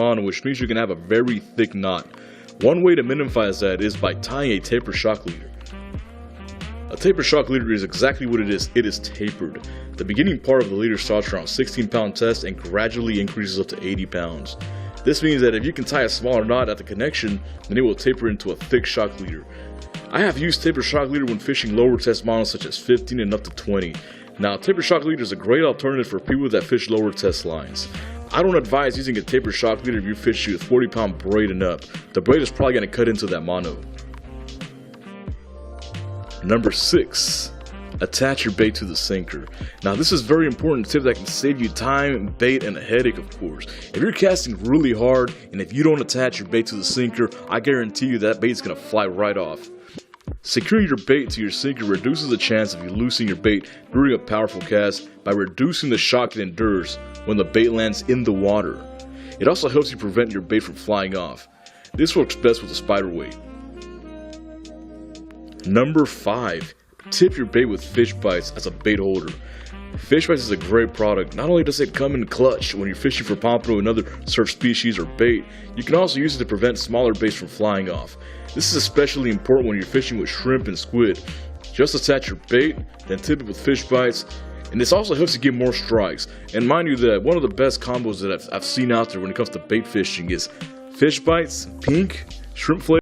on, which means you can have a very thick knot. One way to minimize that is by tying a taper shock leader. A taper shock leader is exactly what it is tapered. The beginning part of the leader starts around 16-pound test and gradually increases up to 80 pounds. This means that if you can tie a smaller knot at the connection, then it will taper into a thick shock leader. I have used taper shock leader when fishing lower test models such as 15 and up to 20. Now, taper shock leader is a great alternative for people that fish lower test lines. I don't advise using a taper shock leader if you fish with 40-pound braid and up. The braid is probably going to cut into that mono. Number 6. Attach your bait to the sinker. Now, this is very important tip that can save you time, bait, and a headache, of course. If you're casting really hard and if you don't attach your bait to the sinker, I guarantee you that bait's going to fly right off. Securing your bait to your sinker reduces the chance of you losing your bait during a powerful cast by reducing the shock it endures when the bait lands in the water. It also helps you prevent your bait from flying off. This works best with a spider weight. Number 5. Tip your bait with fish bites as a bait holder. Fish bites is a great product. Not only does it come in clutch when you're fishing for pompano and other surf species or bait, you can also use it to prevent smaller baits from flying off. This is especially important when you're fishing with shrimp and squid. Just attach your bait, then tip it with fish bites, and this also helps you get more strikes. And mind you that one of the best combos that I've seen out there when it comes to bait fishing is fish bites, pink, shrimp flavor.